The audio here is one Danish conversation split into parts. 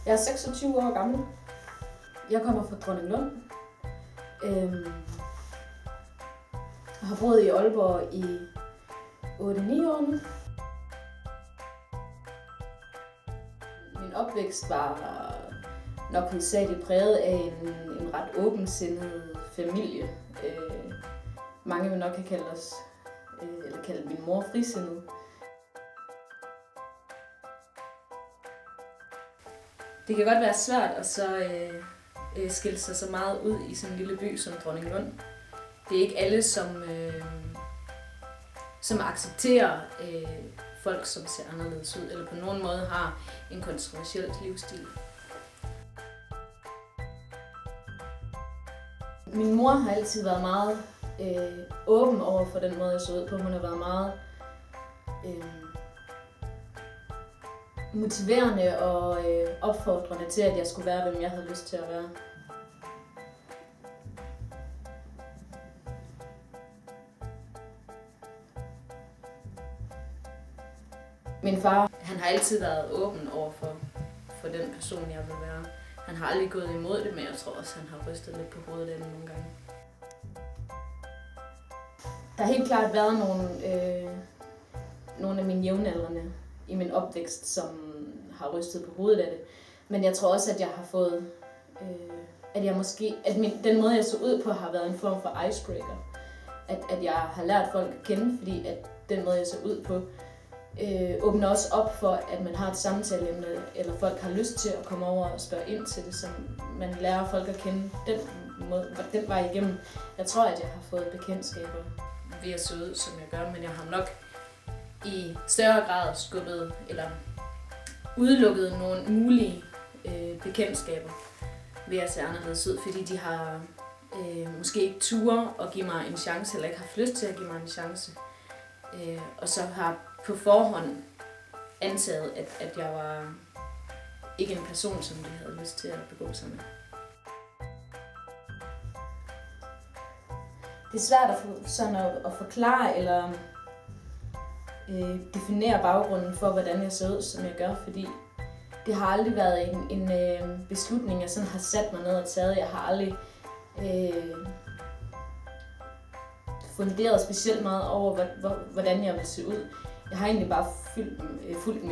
Jeg er 26 år gammel. Jeg kommer fra Dronninglund. Jeg har boet i Aalborg i 8-9 år nu. Min opvækst var nok hovedsageligt præget af en ret åbensindet familie. Mange vil nok have kaldt os, eller kaldt min mor frisindet. Det kan godt være svært at så skille sig så meget ud i sådan en lille by som Dronninglund. Det er ikke alle, som accepterer folk, som ser anderledes ud, eller på nogen måde har en kontroversiel livsstil. Min mor har altid været meget åben over for den måde, jeg så ud på. Hun har været meget motiverende og opfordrende til, at jeg skulle være, hvem jeg havde lyst til at være. Min far, han har altid været åben over for den person, jeg vil være. Han har aldrig gået imod det, men jeg tror også, han har rystet lidt på hovedet af det nogle gange. Der har helt klart været nogle af mine jævnaldrende i min opvækst, som har rystet på hovedet af det. Men jeg tror også, at jeg har fået, den måde, jeg så ud på, har været en form for icebreaker. At jeg har lært folk at kende, fordi at den måde, jeg så ud på, åbner også op for, at man har et samtaleemne, eller folk har lyst til at komme over og spørge ind til det, så man lærer folk at kende den vej igennem. Jeg tror, at jeg har fået bekendtskaber ved at se ud, som jeg gør, men jeg har nok i større grad skubbet eller udelukket nogle mulige bekendtskaber ved at se anderledes ud, fordi de har måske ikke ture at give mig en chance, eller ikke haft lyst til at give mig en chance. Og så har på forhånd antaget, at jeg var ikke en person, som de havde lyst til at begå sig med. Det er svært at forklare eller definere baggrunden for, hvordan jeg så ud, som jeg gør, fordi det har aldrig været en beslutning, jeg sådan har sat mig ned og taget. Jeg har aldrig funderet specielt meget over, hvordan jeg vil se ud. Jeg har egentlig bare fulgt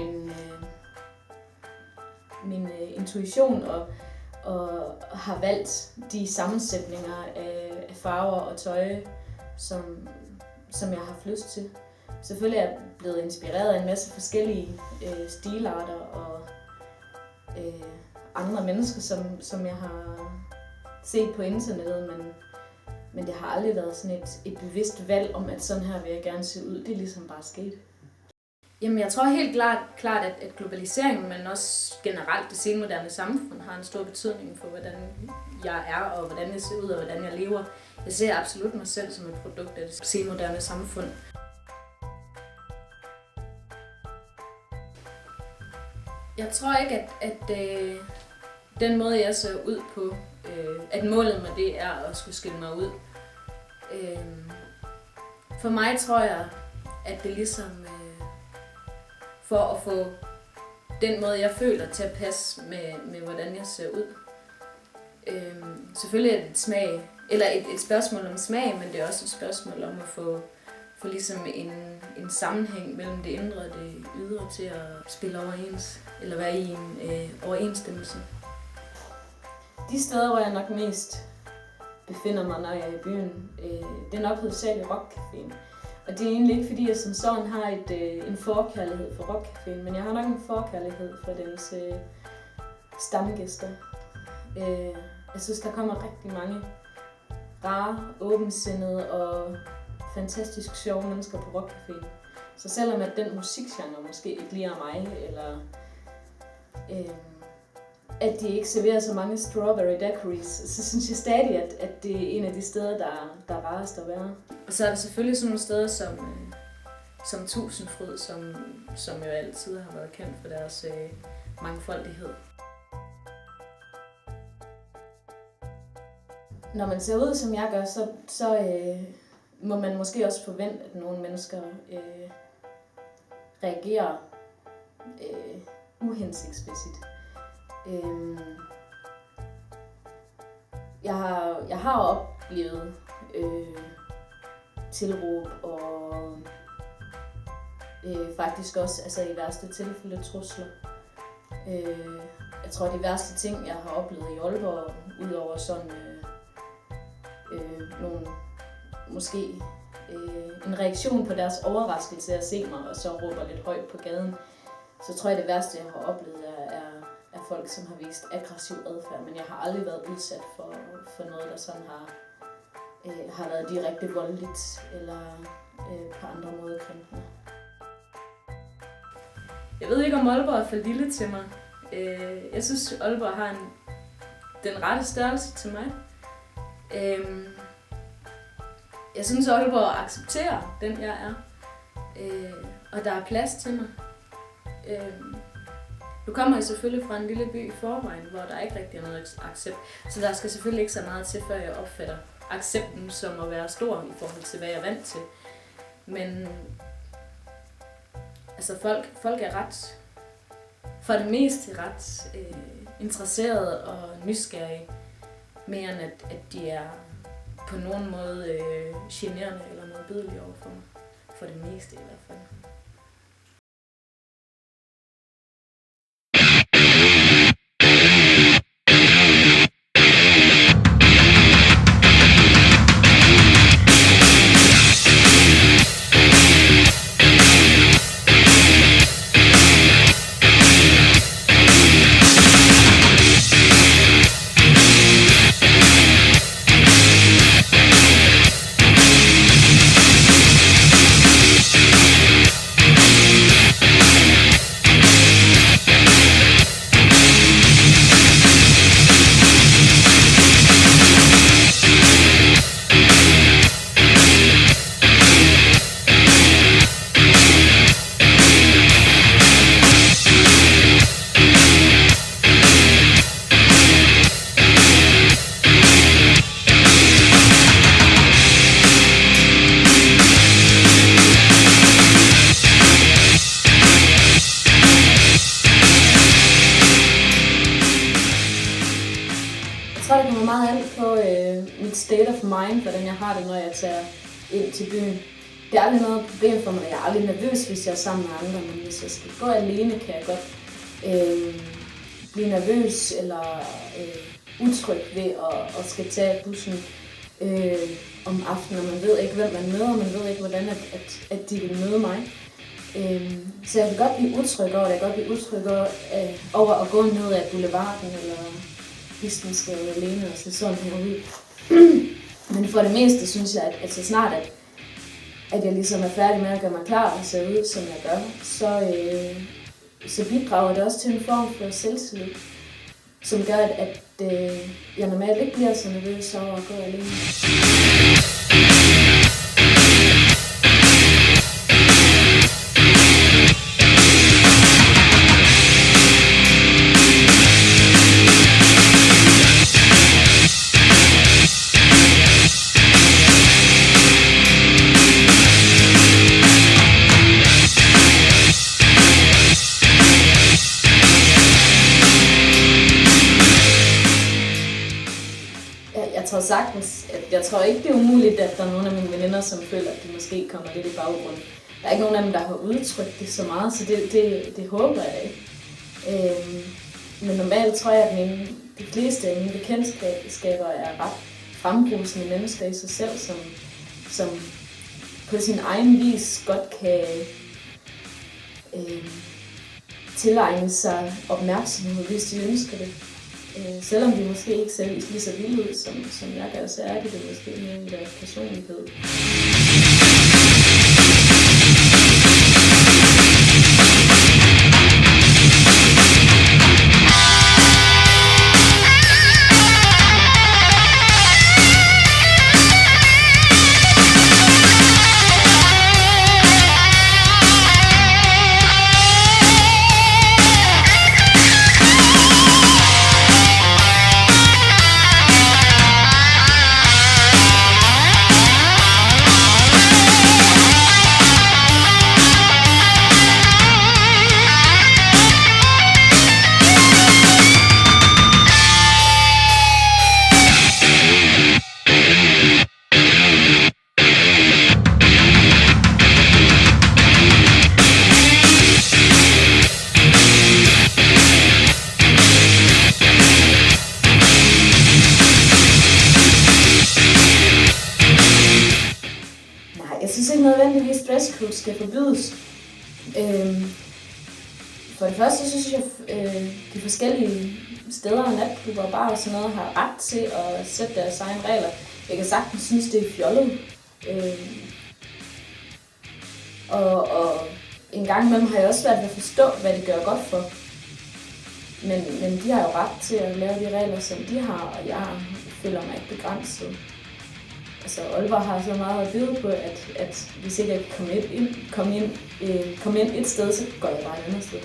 min intuition og har valgt de sammensætninger af farver og tøj, som jeg har haft lyst til. Selvfølgelig er jeg blevet inspireret af en masse forskellige stilarter og andre mennesker, som jeg har set på internettet, men det har aldrig været sådan et bevidst valg om, at sådan her vil jeg gerne se ud. Det er ligesom bare sket. Jamen, jeg tror helt klart, at globaliseringen, men også generelt det senmoderne samfund, har en stor betydning for, hvordan jeg er, og hvordan jeg ser ud, og hvordan jeg lever. Jeg ser absolut mig selv som et produkt af det senmoderne samfund. Jeg tror ikke, at den måde, jeg ser ud på, at målet med det er at skulle skille mig ud For mig tror jeg, at det ligesom for at få den måde, jeg føler til at passe med hvordan jeg ser ud. Selvfølgelig er det et spørgsmål om smag, men det er også et spørgsmål om at få ligesom en sammenhæng mellem det indre og det ydre til at spille overens, eller være i en overensstemmelse. De steder, hvor jeg nok mest befinder mig, når jeg er i byen, det er nok hovedsageligt rockcaféen. Og det er egentlig ikke, fordi jeg som sådan har en forkærlighed for rockcaféen, men jeg har nok en forkærlighed for dens stamgæster. Jeg synes, der kommer rigtig mange rare, åbensindede og fantastisk sjove mennesker på rockcaféen. Så selvom at den musikgenre måske ikke lige er mig, eller at de ikke serverer så mange strawberry daiquiris, så synes jeg stadig, at det er en af de steder, der er rarest at være. Og så er der selvfølgelig sådan nogle steder som Tusindfryd, som jo altid har været kendt for deres mangfoldighed. Når man ser ud, som jeg gør, så må man måske også forvente, at nogle mennesker reagerer uhensigtsmæssigt. Jeg har oplevet tilråb og faktisk også i værste tilfælde trusler. Jeg tror, de værste ting, jeg har oplevet i Aalborg, udover sådan måske en reaktion på deres overraskelse at se mig, og så råber lidt højt på gaden, så tror jeg, det værste, jeg har oplevet, er folk, som har vist aggressiv adfærd, men jeg har aldrig været udsat for noget, der sådan har været direkte voldeligt eller på andre måder krænkende. Jeg ved ikke, om Aalborg er for lille til mig. Jeg synes, Aalborg har den rette størrelse til mig. Jeg synes, Aalborg accepterer den, jeg er, og der er plads til mig. Nu kommer jeg selvfølgelig fra en lille by i forvejen, hvor der ikke rigtig er noget accept, så der skal selvfølgelig ikke så meget til, før jeg opfatter accepten som at være stor i forhold til, hvad jeg er vant til. Men folk er ret, for det meste ret interesserede og nysgerrige, mere end at de er på nogen måde generende eller modbydelige overfor mig. For det meste i hvert fald. Jeg tror, det kommer meget an på mit state of mind, hvordan jeg har det, når jeg tager ind til byen. Det er aldrig noget problem for mig. Jeg er aldrig nervøs, hvis jeg er sammen med andre, men hvis jeg skal gå alene, kan jeg godt blive nervøs eller utryg ved at skal tage bussen om aftenen. Man ved ikke, hvem man møder, man ved ikke, hvordan at de vil møde mig. Så jeg kan godt blive utryg over det. Jeg kan godt blive utryg over at gå ned ad boulevarden eller Bispensgade alene og se sådan her ud. Men for det meste synes jeg, at så snart at jeg ligesom er færdig med at gøre mig klar og se ud, som jeg gør, så bidrager det også til en form for selvtillid, som gør, at jeg normalt ikke bliver så nervøs over at gå alene. jeg tror ikke, det er umuligt, at der er nogle af mine veninder, som føler, at de måske kommer lidt i baggrunden. Der er ikke nogen af dem, der har udtrykt det så meget, så det håber jeg ikke. Men normalt tror jeg, at de fleste af mine bekendtskaber er ret frembrusende mennesker i sig selv, som på sin egen vis godt kan tilegne sig opmærksomhed, hvis de ønsker det. Selvom de måske ikke ser lige så vilde ud, som jeg gør, så er det måske mere i deres personlighed. Jeg synes ikke nødvendigvis, at dresscode skal forbydes. For det første synes jeg, de forskellige steder og natklubber og bar og sådan noget har ret til at sætte deres egne regler. Jeg kan sagtens synes, det er fjollet. Og en gang imellem har jeg også svært ved at forstå, hvad det gør godt for. Men de har jo ret til at lave de regler, som de har, og jeg føler mig ikke begrænset. Altså, Aalborg har så meget at byde på, at hvis ikke jeg kan komme ind et sted, så går jeg bare et andet sted.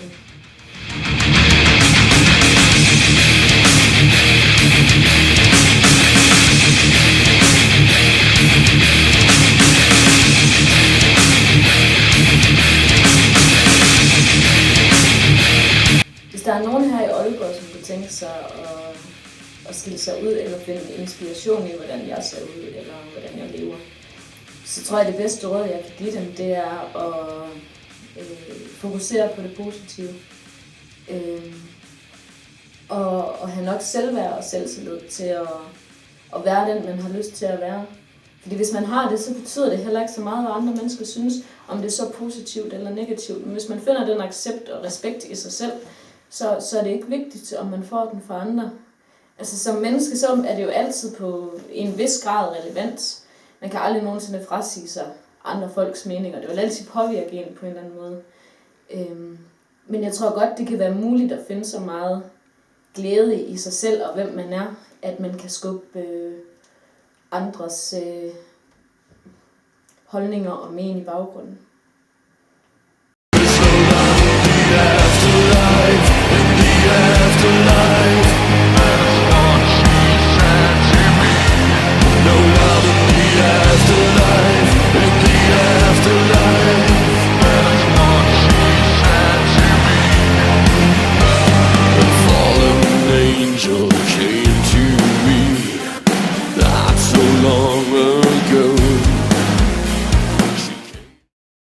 Hvis der er nogen her i Aalborg, som kunne tænke sig at skille sig ud eller finde inspiration i, hvordan jeg ser ud eller hvordan jeg lever, så tror jeg, det bedste råd, jeg kan give dem, det er at fokusere på det positive. Og have nok selvværd og selvtillid til at være den, man har lyst til at være. Fordi hvis man har det, så betyder det heller ikke så meget, hvad andre mennesker synes, om det er så positivt eller negativt. Men hvis man finder den accept og respekt i sig selv, så er det ikke vigtigt, om man får den fra andre. Altså som menneske, så er det jo altid på en vis grad relevant. Man kan aldrig nogensinde frasige sig andre folks meninger. Det vil altid påvirke en på en eller anden måde. Men jeg tror godt, det kan være muligt at finde så meget glæde i sig selv og hvem man er, at man kan skubbe andres holdninger og men i baggrunden.